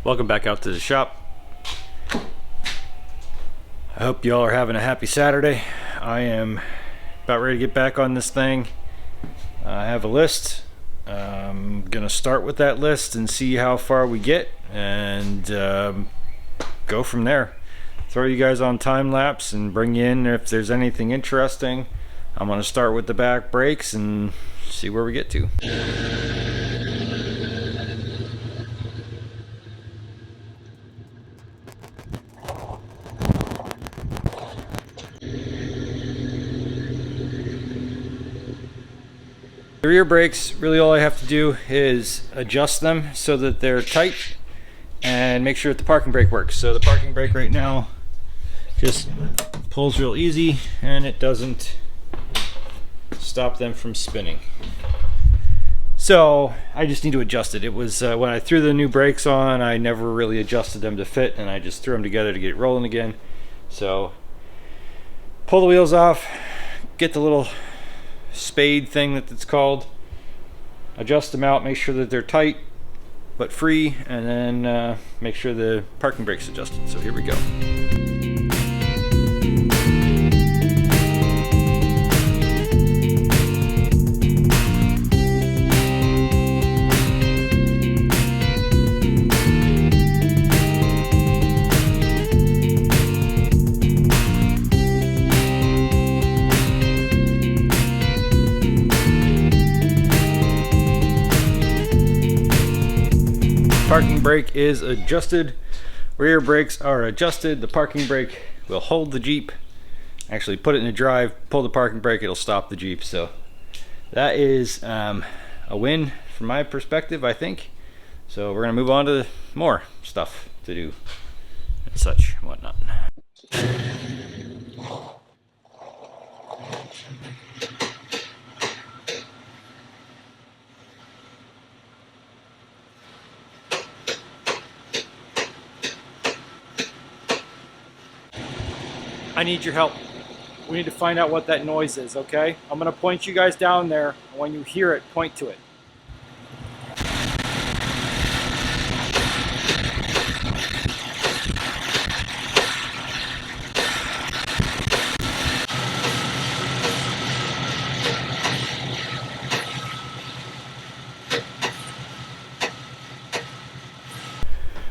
Welcome back out to the shop. I hope y'all are having a happy Saturday. I am about ready to get back on this thing. I have a list. I'm gonna start with that list and see how far we get, and go from there. Throw you guys on time lapse and bring in if there's anything interesting. I'm gonna start with the back brakes and see where we get to. The rear brakes, really all I have to do is adjust them so that they're tight and make sure that the parking brake works. So the parking brake right now just pulls real easy and it doesn't stop them from spinning. So I just need to adjust it. It was when I threw the new brakes on, I never really adjusted them to fit, and I just threw them together to get it rolling again. So pull the wheels off, get the little spade thing that it's called, adjust them out, make sure that they're tight but free, and then make sure the parking brake's adjusted. So here we go. Parking brake is adjusted, rear brakes are adjusted. The parking brake will hold the Jeep. Actually put it in the drive, pull the parking brake, it'll stop the Jeep. So that is a win from my perspective, I think. So we're gonna move on to more stuff to do and such and whatnot. I need your help. We need to find out what that noise is, okay? I'm gonna point you guys down there, and when you hear it, point to it.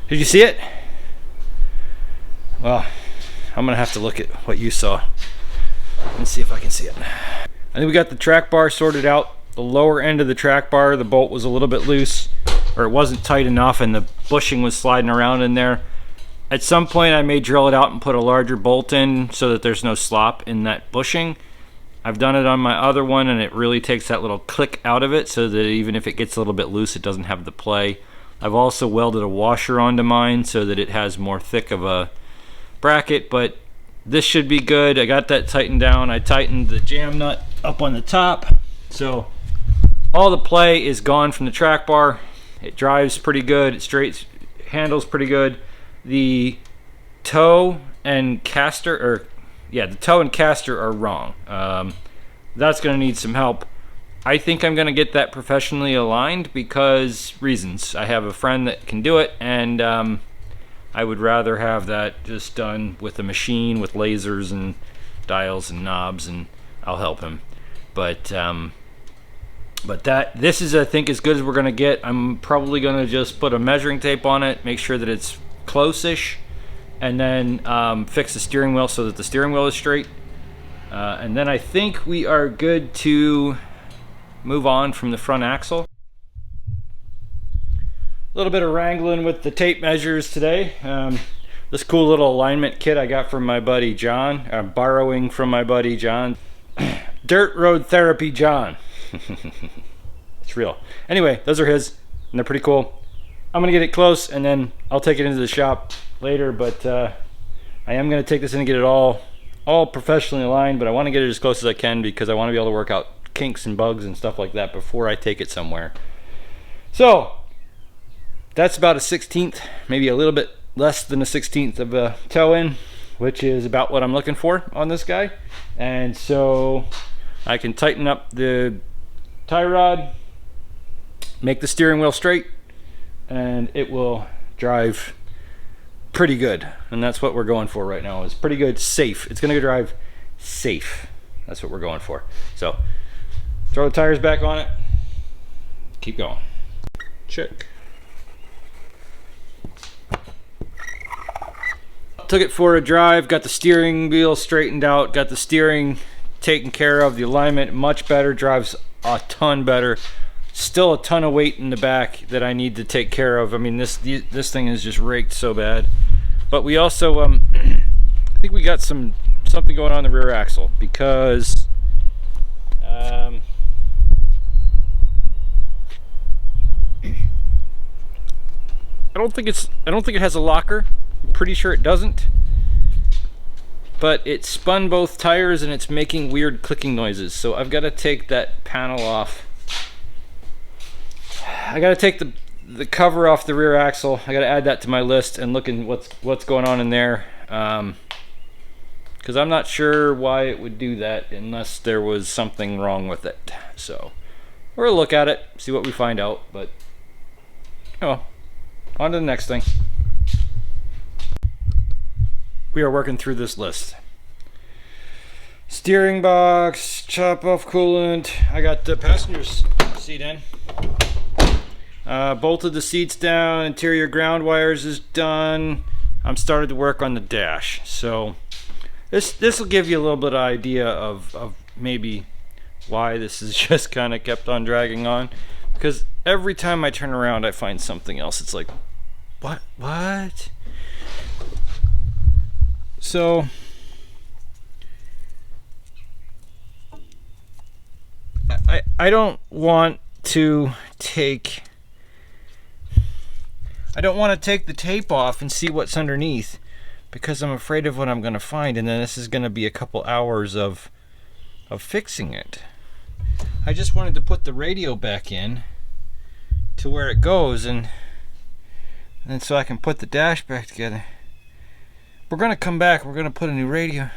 Did you see it? Well, I'm gonna have to look at what you saw and see if I can see it. I think we got the track bar sorted out. The lower end of the track bar, the bolt was a little bit loose, or it wasn't tight enough, and the bushing was sliding around in there. At some point I may drill it out and put a larger bolt in so that there's no slop in that bushing. I've done it on my other one, and it really takes that little click out of it so that even if it gets a little bit loose, it doesn't have the play. I've also welded a washer onto mine so that it has more thick of a bracket, but this should be good. I got that tightened down. I tightened the jam nut up on the top, so all the play is gone from the track bar. It drives pretty good. It handles pretty good. The toe and caster, the toe and caster are wrong. That's going to need some help. I think I'm going to get that professionally aligned because reasons. I have a friend that can do it, and I would rather have that just done with a machine with lasers and dials and knobs, and I'll help him. But this is, I think, as good as we're gonna get. I'm probably gonna just put a measuring tape on it, make sure that it's close-ish, and then fix the steering wheel so that the steering wheel is straight. And then I think we are good to move on from the front axle. A little bit of wrangling with the tape measures today. This cool little alignment kit I got from my buddy John. I'm borrowing from my buddy John. Dirt Road Therapy John. It's real. Anyway, those are his, and they're pretty cool. I'm gonna get it close, and then I'll take it into the shop later, but I am gonna take this in and get it all professionally aligned, but I wanna get it as close as I can because I wanna be able to work out kinks and bugs and stuff like that before I take it somewhere. So that's about a 1/16th, maybe a little bit less than a 1/16th of a toe in, which is about what I'm looking for on this guy. And so I can tighten up the tie rod, make the steering wheel straight, and it will drive pretty good, and that's what we're going for right now. Is pretty good, safe. It's gonna drive safe. That's what we're going for. So throw the tires back on it, keep going. Check. Took it for a drive, got the steering wheel straightened out, got the steering taken care of, the alignment much better, drives a ton better. Still a ton of weight in the back that I need to take care of. I mean, this thing is just raked so bad. But we also I think we got something going on in the rear axle, because I don't think it has a locker. I'm pretty sure it doesn't. But it spun both tires and it's making weird clicking noises. So I've got to take that panel off. I got to take the cover off the rear axle. I got to add that to my list and look in what's going on in there. Because I'm not sure why it would do that unless there was something wrong with it. So we're gonna look at it, see what we find out. But oh, on to the next thing. We are working through this list. Steering box, chop off coolant. I got the passenger seat in. Bolted the seats down. Interior ground wires is done. I'm started to work on the dash. So this will give you a little bit of idea of maybe why this is just kind of kept on dragging on. Because every time I turn around, I find something else. It's like, what? So I don't want to take the tape off and see what's underneath, because I'm afraid of what I'm going to find, and then this is going to be a couple hours of fixing it. I just wanted to put the radio back in to where it goes, and so I can put the dash back together. We're going to come back, we're going to put a new radio.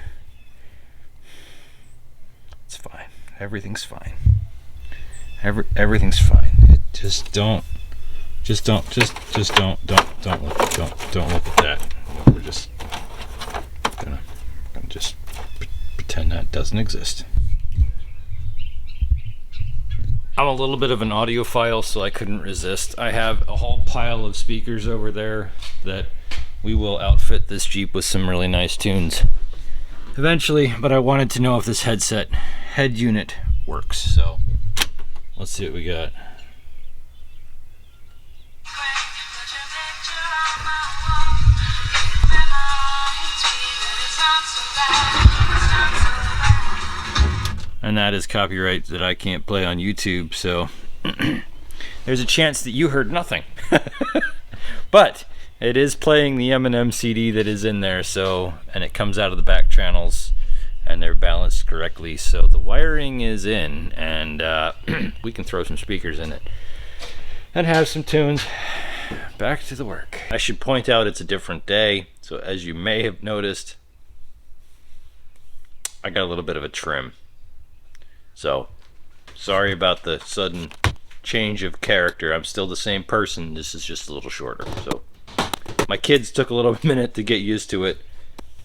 It's fine. Everything's fine. Everything's fine. Don't look at that. We're just gonna just pretend that doesn't exist. I'm a little bit of an audiophile, so I couldn't resist. I have a whole pile of speakers over there that we will outfit this Jeep with some really nice tunes eventually, but I wanted to know if this head unit works. So let's see what we got. And that is copyright that I can't play on YouTube, so there's a chance that you heard nothing. But it is playing the M&M CD that is in there, so, and it comes out of the back channels and they're balanced correctly, so the wiring is in, and we can throw some speakers in it and have some tunes. Back to the work. I should point out it's a different day, so as you may have noticed, I got a little bit of a trim. So sorry about the sudden change of character. I'm still the same person, this is just a little shorter. So my kids took a little minute to get used to it,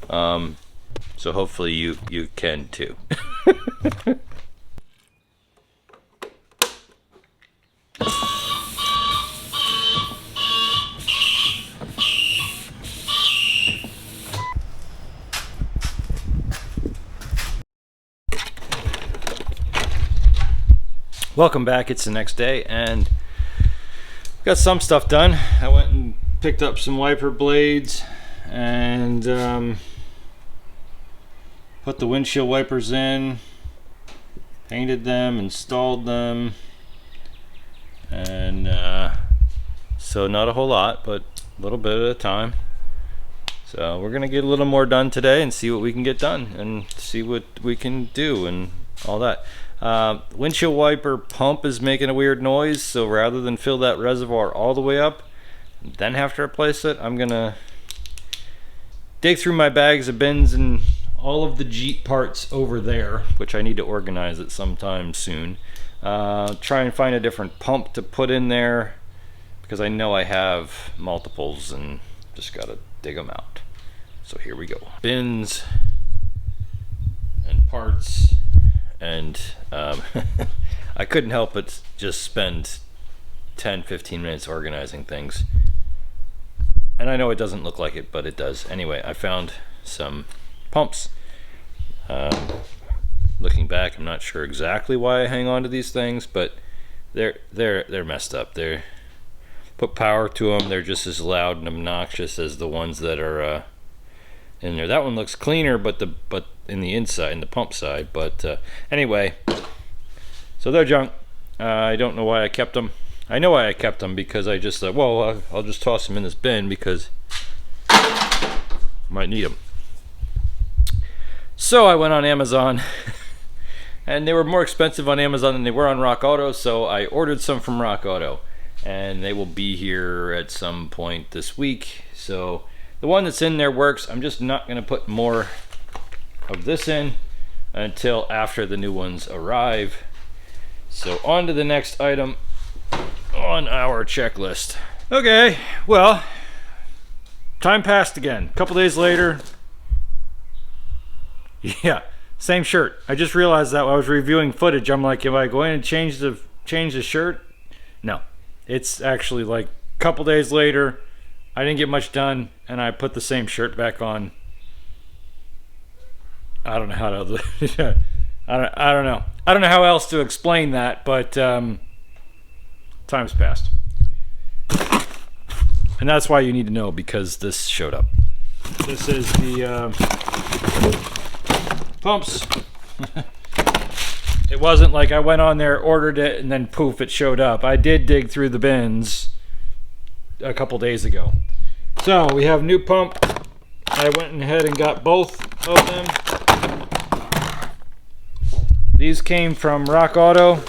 so hopefully you can too. Welcome back. It's the next day and got some stuff done. I went and picked up some wiper blades and put the windshield wipers in, painted them, installed them, and so not a whole lot, but a little bit at a time. So we're gonna get a little more done today and see what we can get done and see what we can do and all that. Windshield wiper pump is making a weird noise, so rather than fill that reservoir all the way up then have to replace it, I'm gonna dig through my bags of bins and all of the Jeep parts over there, which I need to organize it sometime soon. Try and find a different pump to put in there, because I know I have multiples and just gotta dig them out. So here we go. Bins and parts, and I couldn't help but just spend 10-15 minutes organizing things. And I know it doesn't look like it, but it does. Anyway, I found some pumps. Looking back, I'm not sure exactly why I hang on to these things, but they're messed up. They're put power to them. They're just as loud and obnoxious as the ones that are in there. That one looks cleaner, but in the inside, in the pump side. But anyway, so they're junk. I don't know why I kept them. I know why I kept them, because I just thought, well, I'll just toss them in this bin because I might need them. So I went on Amazon, and they were more expensive on Amazon than they were on Rock Auto, so I ordered some from Rock Auto, and they will be here at some point this week. So the one that's in there works. I'm just not going to put more of this in until after the new ones arrive. So on to the next item on our checklist. Okay, well, time passed again. A couple days later. Yeah, same shirt. I just realized that while I was reviewing footage. I'm like, am I going to change the shirt? No, it's actually like a couple days later. I didn't get much done, and I put the same shirt back on. I don't know how to. I don't know. I don't know how else to explain that, but time's passed, and that's why you need to know, because this showed up. This is the pumps. It wasn't like I went on there, ordered it, and then poof, it showed up. I did dig through the bins a couple days ago. So we have new pump. I went ahead and got both of them. These came from Rock Auto.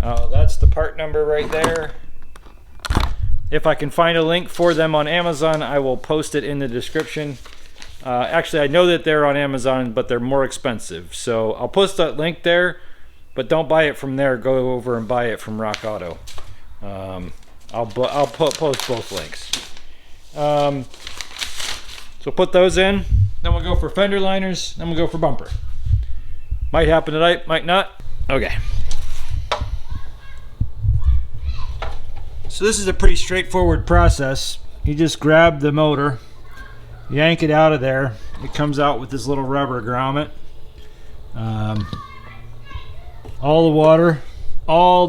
That's the part number right there. If I can find a link for them on Amazon, I will post it in the description. Actually, I know that they're on Amazon, but they're more expensive. So I'll post that link there, but don't buy it from there. Go over and buy it from Rock Auto. I'll post both links. So put those in. Then we'll go for fender liners. Then we'll go for bumper. Might happen tonight, might not. Okay. So this is a pretty straightforward process. You just grab the motor, yank it out of there. It comes out with this little rubber grommet. All the water, it'll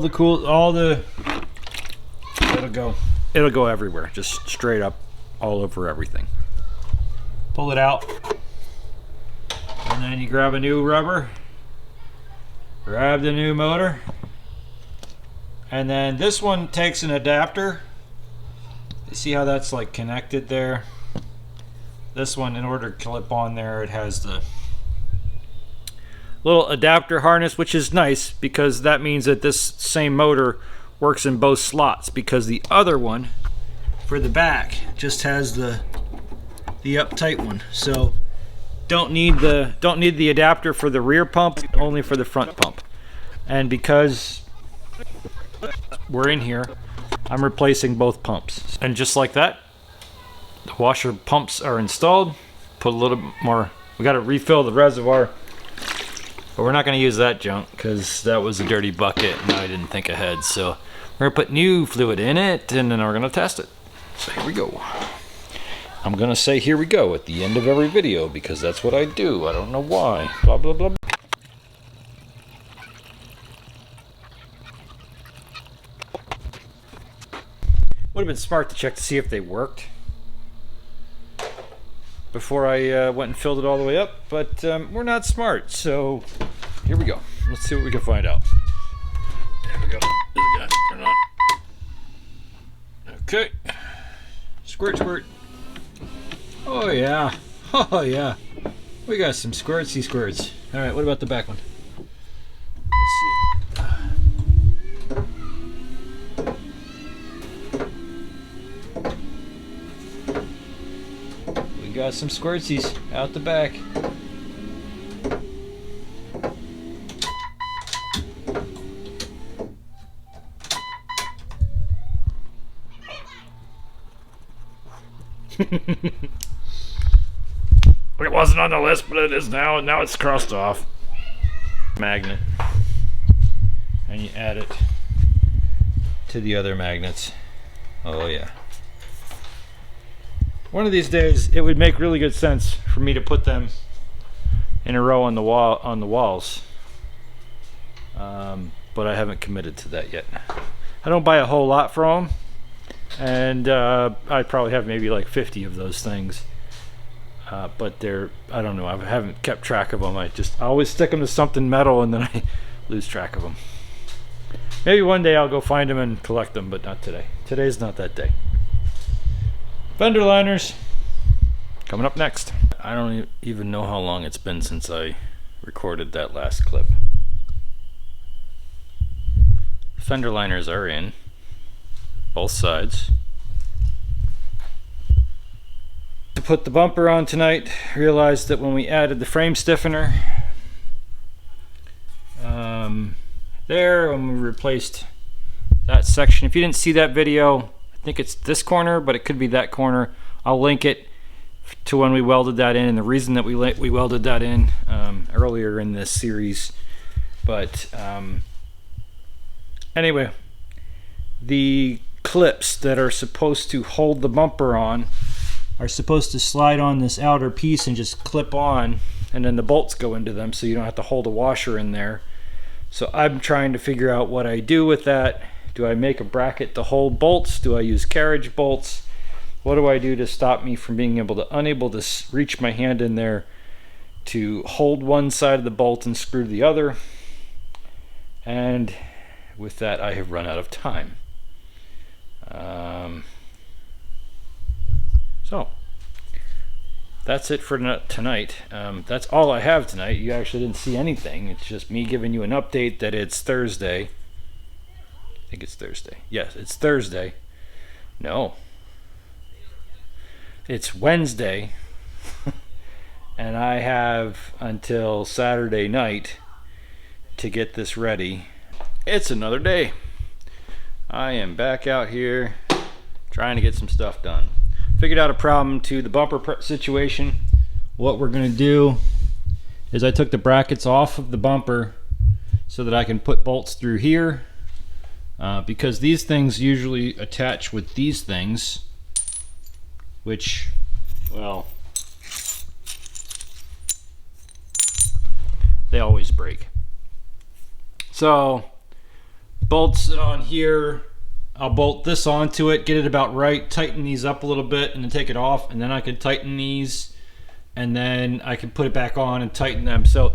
go everywhere, just straight up all over everything. Pull it out, and then you grab a new rubber, grab the new motor, and then this one takes an adapter. You see how that's like connected there? This one, in order to clip on there, it has the little adapter harness, which is nice because that means that this same motor works in both slots, because the other one for the back just has the uptight one. So don't need the adapter for the rear pump, only for the front pump. And because we're in here, I'm replacing both pumps. And just like that, the washer pumps are installed. Put a little more, we got to refill the reservoir, but we're not going to use that junk because that was a dirty bucket and I didn't think ahead. So we're going to put new fluid in it, and then we're going to test it. So here we go. I'm going to say here we go at the end of every video because that's what I do. I don't know why. Blah, blah, blah. Would have been smart to check to see if they worked before I went and filled it all the way up, but we're not smart, so here we go. Let's see what we can find out. There we go. Turn on. Okay. Squirt, squirt. Oh yeah. Oh yeah. We got some squirtsy squirts. All right, what about the back one? Got some squirtsies out the back. It wasn't on the list, but it is now. Now it's crossed off. Magnet. And you add it to the other magnets. Oh yeah. One of these days, it would make really good sense for me to put them in a row on the walls. But I haven't committed to that yet. I don't buy a whole lot from them, and I probably have maybe like 50 of those things. But I don't know, I haven't kept track of them. I always stick them to something metal and then I lose track of them. Maybe one day I'll go find them and collect them, but not today. Today's not that day. Fender liners coming up next. I don't even know how long it's been since I recorded that last clip. Fender liners are in both sides. To put the bumper on tonight, realized that when we added the frame stiffener when we replaced that section, if you didn't see that video, I think it's this corner, but it could be that corner. I'll link it to when we welded that in, and the reason that we welded that in earlier in this series. But anyway, the clips that are supposed to hold the bumper on are supposed to slide on this outer piece and just clip on, and then the bolts go into them, so you don't have to hold a washer in there. So I'm trying to figure out what I do with that. Do I make a bracket to hold bolts? Do I use carriage bolts? What do I do to stop me from being unable to reach my hand in there to hold one side of the bolt and screw the other? And with that, I have run out of time. So that's it for tonight. That's all I have tonight. You actually didn't see anything. It's just me giving you an update that it's Thursday. I think it's Thursday. Yes, it's Thursday. No, it's Wednesday. And I have until Saturday night to get this ready. It's another day. I am back out here trying to get some stuff done. Figured out a problem to the bumper situation. What we're going to do is I took the brackets off of the bumper so that I can put bolts through here, because these things usually attach with these things, which, well, they always break. So bolts it on here. I'll bolt this onto it, get it about right, tighten these up a little bit, and then take it off, and then I can tighten these, and then I can put it back on and tighten them. So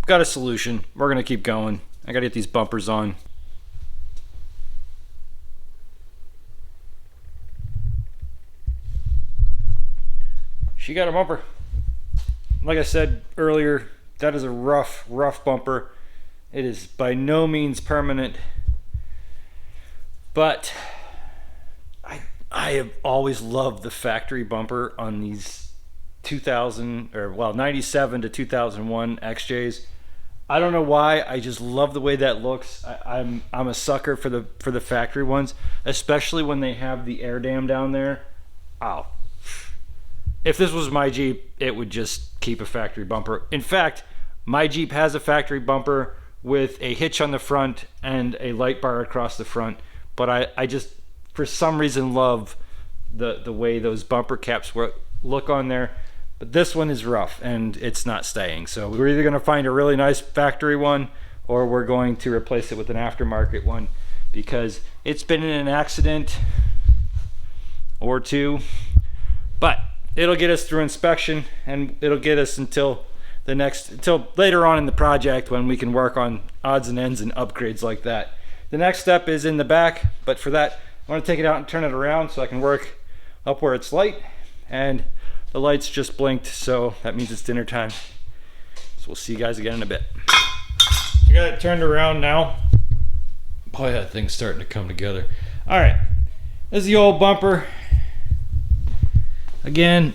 I've got a solution. We're gonna keep going. I gotta get these bumpers on. She got a bumper. Like I said earlier, that is a rough bumper. It is by no means permanent. But I have always loved the factory bumper on these 97 to 2001 XJs. I don't know why. I just love the way that looks. I'm a sucker for the factory ones, especially when they have the air dam down there. Oh, if this was my Jeep, it would just keep a factory bumper. In fact, my Jeep has a factory bumper with a hitch on the front and a light bar across the front. But I just, for some reason, love the way those bumper caps look on there. But this one is rough, and it's not staying. So we're either going to find a really nice factory one, or we're going to replace it with an aftermarket one, because it's been in an accident or two. But it'll get us through inspection, and it'll get us until later on in the project, when we can work on odds and ends and upgrades like that. The next step is in the back, but for that, I want to take it out and turn it around so I can work up where it's light, and the lights just blinked, so that means it's dinner time. So we'll see you guys again in a bit. I got it turned around now. Boy, that thing's starting to come together. All right, this is the old bumper. Again,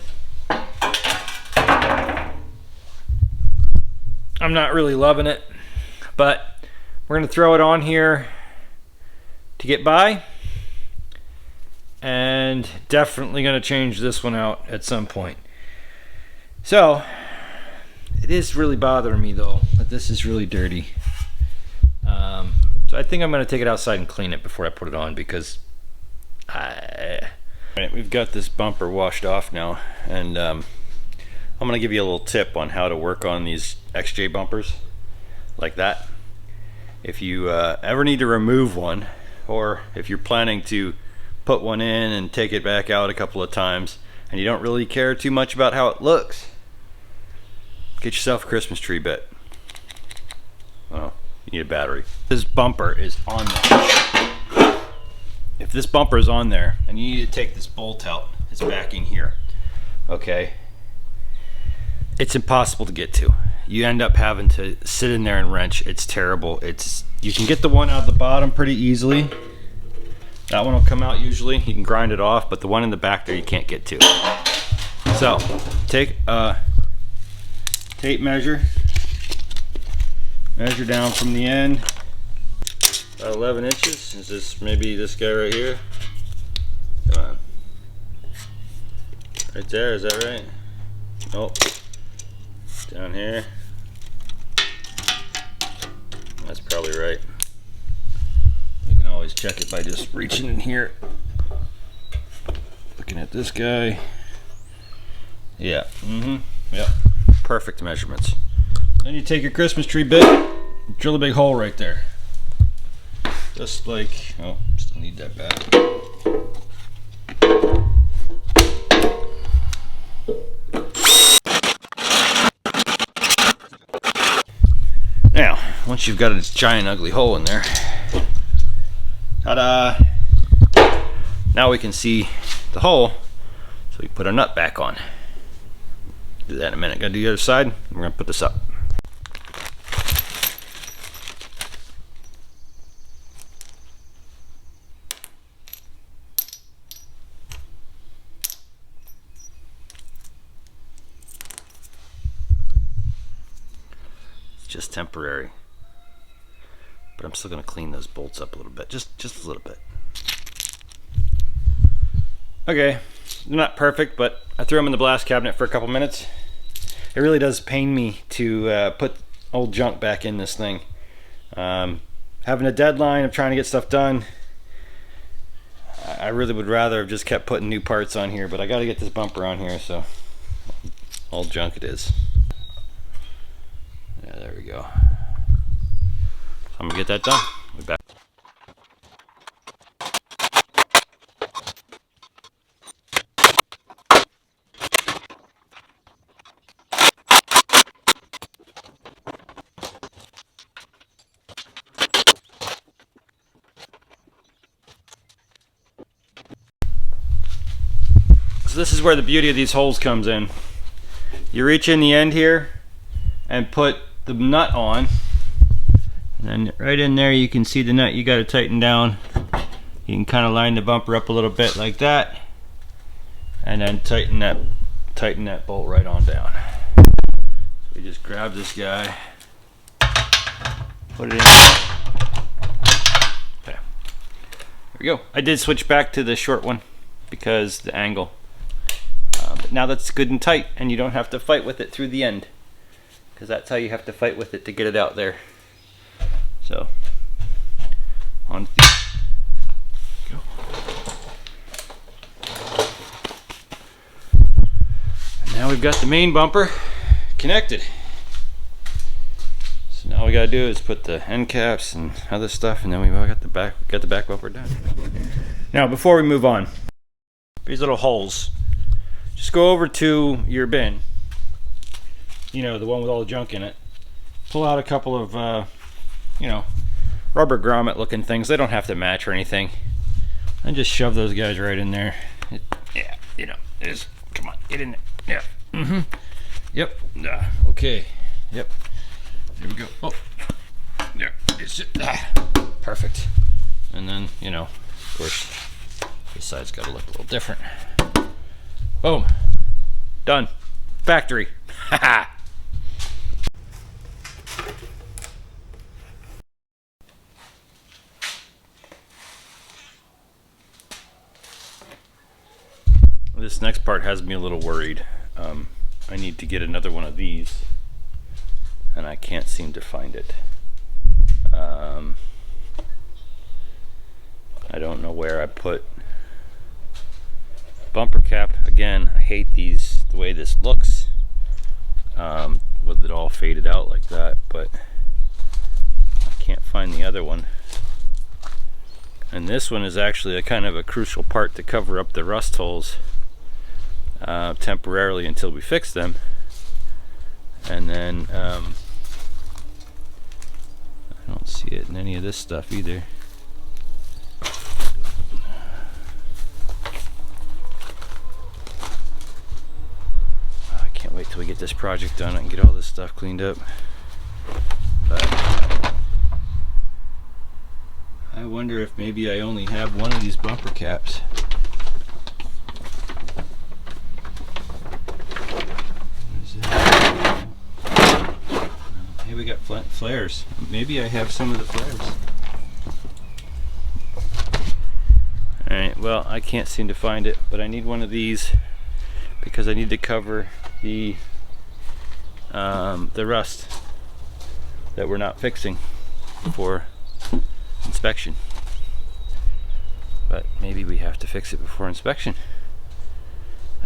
I'm not really loving it, but we're gonna throw it on here to get by, and definitely going to change this one out at some point. So it is really bothering me though that this is really dirty. So I think I'm going to take it outside and clean it before I put it on, because we've got this bumper washed off now, and I'm going to give you a little tip on how to work on these XJ bumpers like that. If you ever need to remove one, or if you're planning to put one in and take it back out a couple of times and you don't really care too much about how it looks, get yourself a Christmas tree bit. Well, you need a battery. This bumper is on there. If this bumper is on there and you need to take this bolt out, it's backing here, okay, it's impossible to get to. You end up having to sit in there and wrench. It's terrible. You can get the one out the bottom pretty easily. That one will come out usually. You can grind it off, but the one in the back there you can't get to. So take a tape measure. Measure down from the end. About 11 inches. Is this maybe this guy right here? Come on. Right there, is that right? Nope. Down here. That's probably right. You can always check it by just reaching in here. Looking at this guy. Yeah. Yep. Perfect measurements. Then you take your Christmas tree bit, drill a big hole right there. Just like, oh, still need that back. Now, once you've got a giant ugly hole in there, ta-da! Now we can see the hole, so we put our nut back on. Do that in a minute. Gotta do the other side, and we're gonna put this up. Just temporary, but I'm still going to clean those bolts up a little bit, just a little bit. Okay, they're not perfect, but I threw them in the blast cabinet for a couple minutes. It really does pain me to put old junk back in this thing. Having a deadline of trying to get stuff done, I really would rather have just kept putting new parts on here, but I got to get this bumper on here, so old junk it is. Yeah, there we go. So I'm gonna get that done. We'll be back. So this is where the beauty of these holes comes in. You reach in the end here and put the nut on, and then right in there you can see the nut you got to tighten down. You can kind of line the bumper up a little bit like that, and then tighten that bolt right on down. So we just grab this guy, put it in. Okay, there we go. I did switch back to the short one because the angle, but now that's good and tight, and you don't have to fight with it through the end, because that's how you have to fight with it to get it out there. So, on go. And now we've got the main bumper connected. So now all we gotta do is put the end caps and other stuff, and then we've got the back bumper done. Now, before we move on, these little holes, just go over to your bin. You know, the one with all the junk in it. Pull out a couple of, you know, rubber grommet looking things. They don't have to match or anything. And just shove those guys right in there. Yeah, you know, come on, get in there. Yeah. Yep. Okay. Yep. There we go. Oh. There. It's just, perfect. And then, you know, of course, this side's got to look a little different. Boom. Done. Factory. Haha. this next part has me a little worried. I need to get another one of these, and I can't seem to find it. I don't know where I put bumper cap. Again, I hate these, the way this looks, with it all faded out like that, but I can't find the other one. And this one is actually a kind of a crucial part to cover up the rust holes temporarily until we fix them. And then I don't see it in any of this stuff either. I can't wait till we get this project done and get all this stuff cleaned up. But I wonder if maybe I only have one of these bumper caps. Hey, we got flares. Maybe I have some of the flares. Alright, well, I can't seem to find it, but I need one of these because I need to cover the rust that we're not fixing for inspection. But maybe we have to fix it before inspection.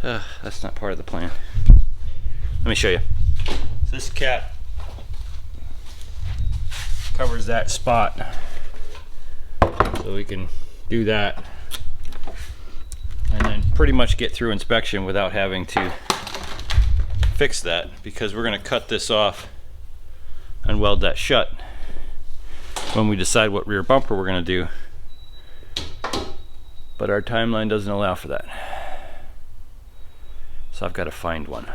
That's not part of the plan. Let me show you. So this cap covers that spot, so we can do that and then pretty much get through inspection without having to fix that, because we're going to cut this off and weld that shut when we decide what rear bumper we're going to do, but our timeline doesn't allow for that, so I've got to find one.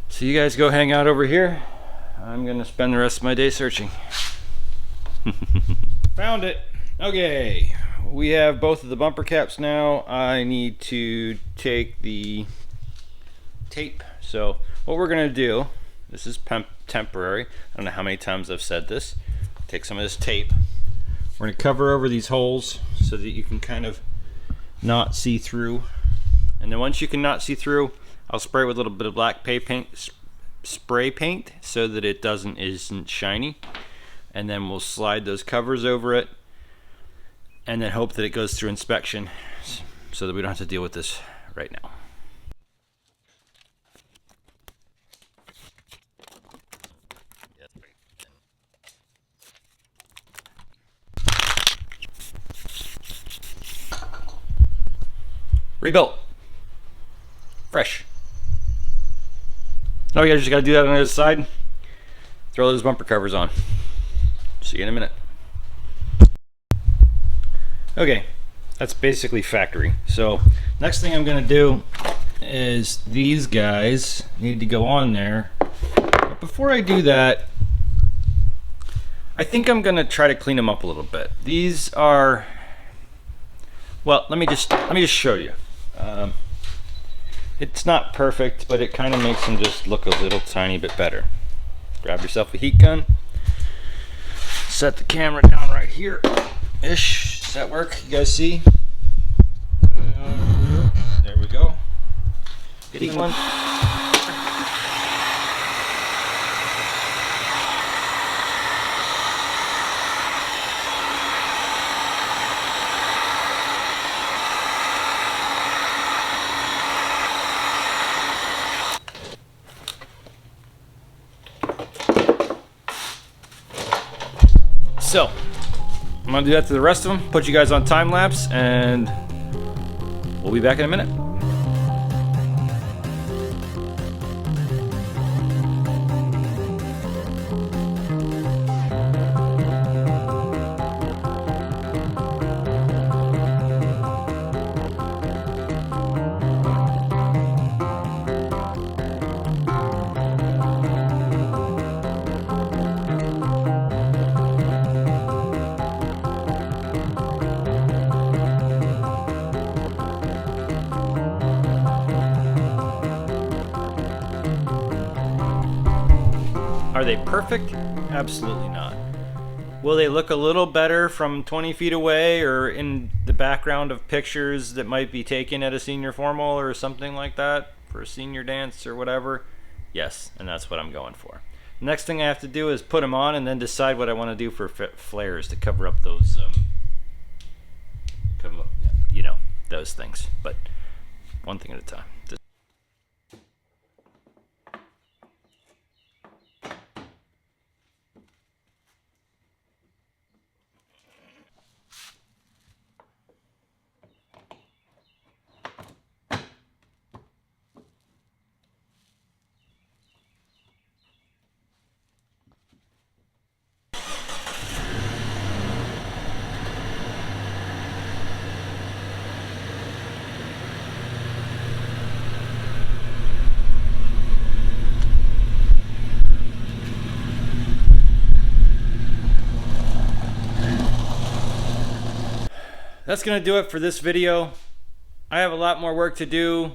So you guys go hang out over here. I'm gonna spend the rest of my day searching. Found it. Okay, we have both of the bumper caps now. I need to take the tape. So what we're gonna do, this is temporary. I don't know how many times I've said this. Take some of this tape. We're gonna cover over these holes so that you can kind of not see through. And then once you can not see through, I'll spray it with a little bit of black spray paint so that it isn't shiny, and then we'll slide those covers over it and then hope that it goes through inspection so that we don't have to deal with this right now. Rebuilt. Fresh. Oh yeah, just gotta do that on the other side. Throw those bumper covers on. See you in a minute. Okay, that's basically factory. So next thing I'm gonna do is these guys need to go on there. But before I do that, I think I'm gonna try to clean them up a little bit. These are, well, let me just show you. It's not perfect, but it kind of makes them just look a little tiny bit better. Grab yourself a heat gun. Set the camera down right here. Ish. Does that work? You guys see? There we go. Heat one. So, I'm gonna do that to the rest of them, put you guys on time lapse, and we'll be back in a minute. Are they perfect? Absolutely not. Will they look a little better from 20 feet away or in the background of pictures that might be taken at a senior formal or something like that for a senior dance or whatever? Yes, and that's what I'm going for. Next thing I have to do is put them on and then decide what I want to do for flares to cover up those, you know, those things. But one thing at a time. That's gonna do it for this video. I have a lot more work to do,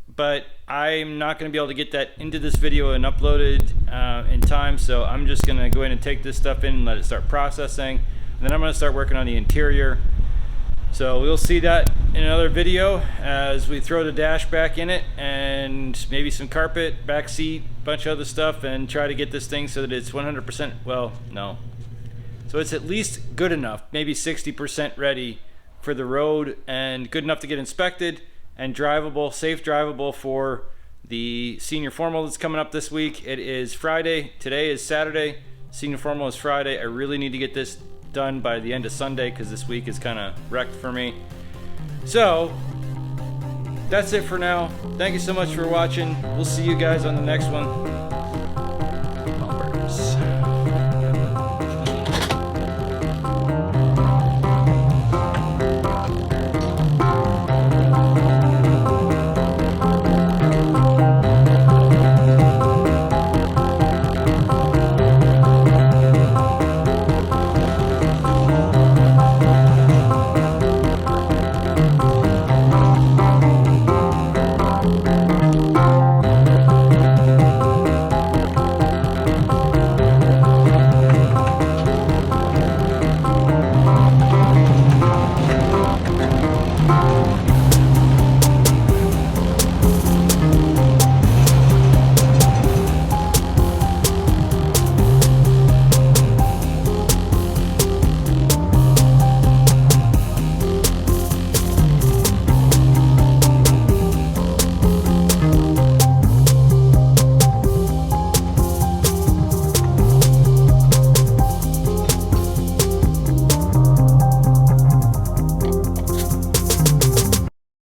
but I'm not gonna be able to get that into this video and uploaded in time, so I'm just gonna go ahead and take this stuff in and let it start processing, and then I'm gonna start working on the interior. So we'll see that in another video as we throw the dash back in it and maybe some carpet, back seat, bunch of other stuff, and try to get this thing so that it's 100%, well, no. So it's at least good enough, maybe 60% ready for the road and good enough to get inspected and drivable, safe drivable for the senior formal that's coming up this week. It is Friday. Today is Saturday. Senior formal is Friday. I really need to get this done by the end of Sunday because this week is kind of wrecked for me. So that's it for now. Thank you so much for watching. We'll see you guys on the next one.